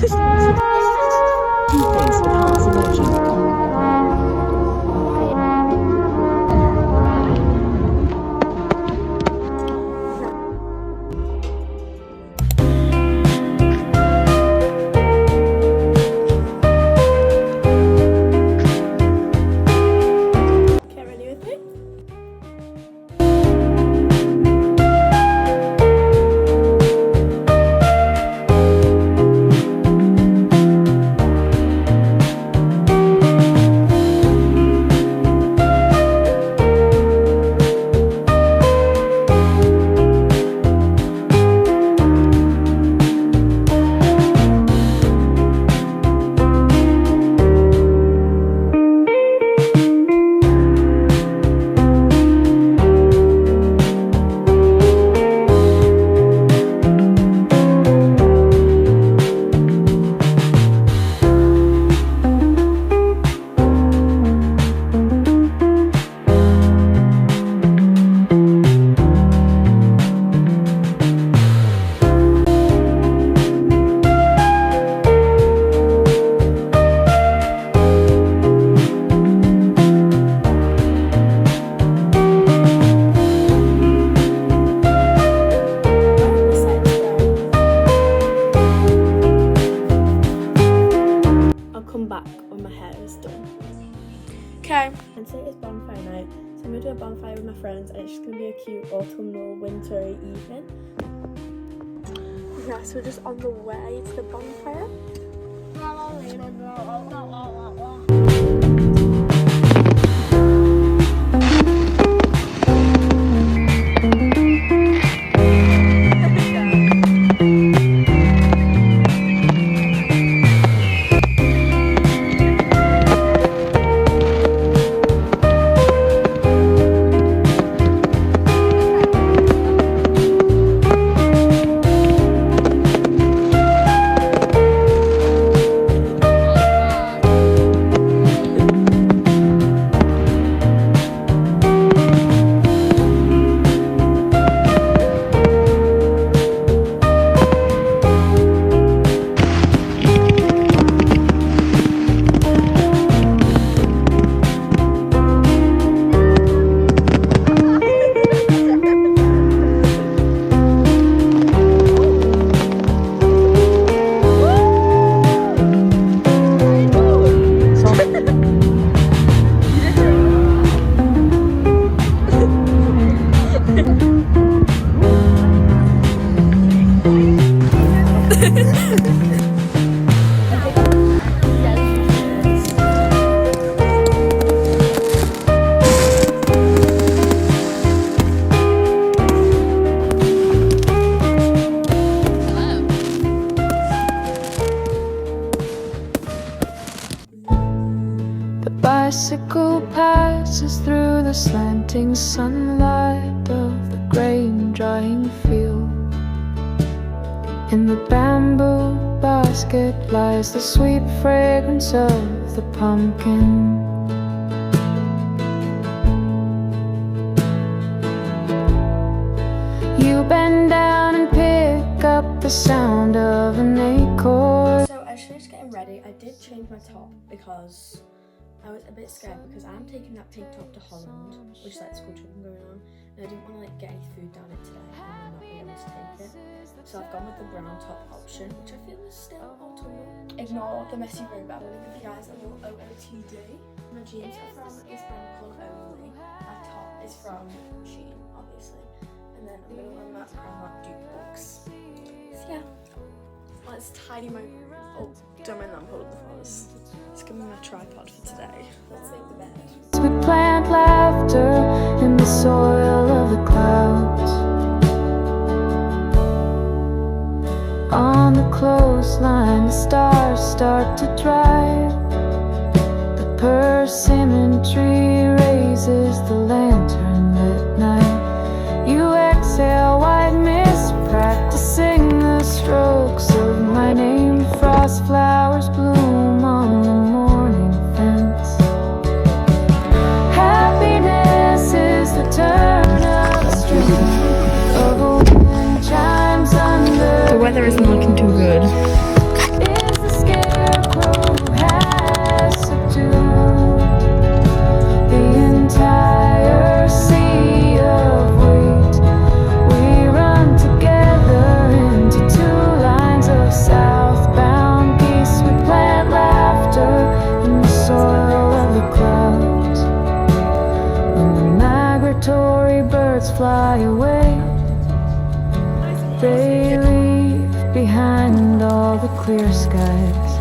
Face with hearts emoji. Okay. And today is bonfire night, so I'm going to do a bonfire with my friends, and it's just going to be a cute autumnal, wintry evening. Yeah, so we're just on the way to the bonfire. Bicycle passes through the slanting sunlight of the grain drying field. In the bamboo basket lies the sweet fragrance of the pumpkin. You bend down and pick up the sound of an acorn. So I finished getting ready. I did change my top because I was a bit scared, because I'm taking that pink top to Holland, which is like school trip I'm going on, and I didn't want to like get any food down it today and then not be able to take it. So I've gone with the brown top option, which I feel is still autumnal. Ignore the messy room, but I'm going to give you guys a little OOTD. My jeans are from this brand called Only. My top is from Shein, obviously, and then I'm going to wear my Primark dupe box. So yeah, let's tidy my room. Oh, don't mind that I'm holding the flowers. It's gonna be my tripod for today. Let's make the bed. We plant laughter in the soil of the clouds. On the coastline, the stars start to drive. The persimmon tree raises the lantern lit night. You exhale white mist, practicing the strokes of my name. Frost flowers bloom on the morning fence. Happiness is the turn of the string of a wind chimes under. The weather isn't looking too good. Is clear skies.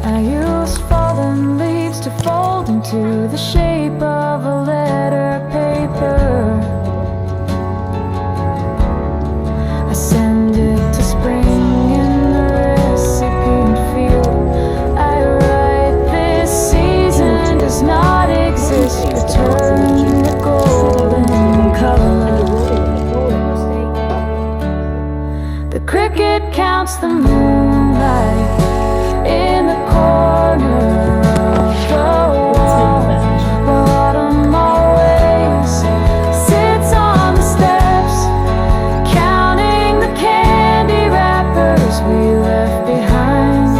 I use fallen leaves to fold into the shape of a letter paper. I send it to spring in the recipient field. I write, this season does not exist. Return the golden color. The cricket counts the moonlight in the corner of the wall. The autumn always sits on the steps, counting the candy wrappers we left behind.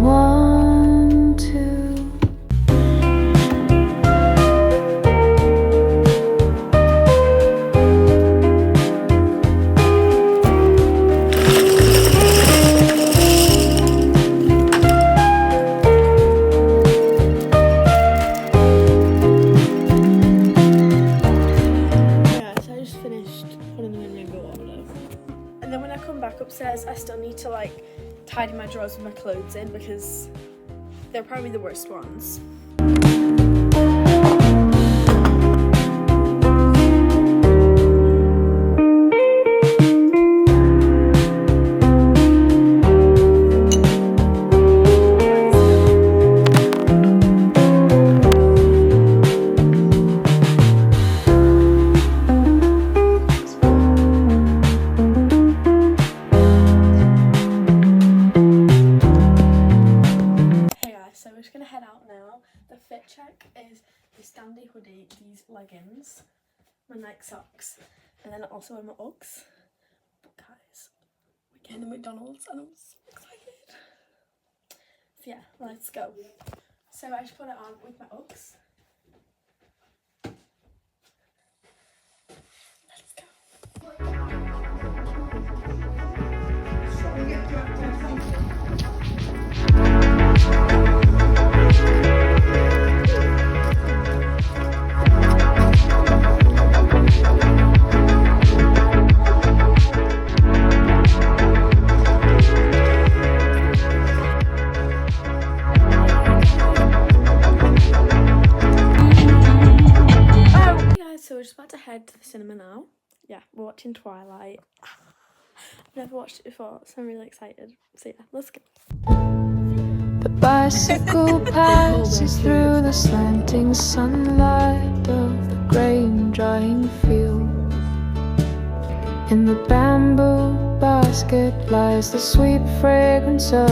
1, 2. And then when I come back upstairs, I still need to like tidy my drawers with my clothes in because they're probably the worst ones. So we're just gonna head out now. The fit check is this dandy hoodie, these leggings, my Nike socks, and then also wear my Uggs. But guys, we're getting to McDonald's and I'm so excited. So yeah, let's go. So I just put it on with my Uggs. Let's go. So we're just about to head to the cinema now. Yeah, we're watching Twilight. I've never watched it before, so I'm really excited. So yeah, let's go. The bicycle passes through the slanting sunlight of the grain drying field. In the bamboo basket lies the sweet fragrance of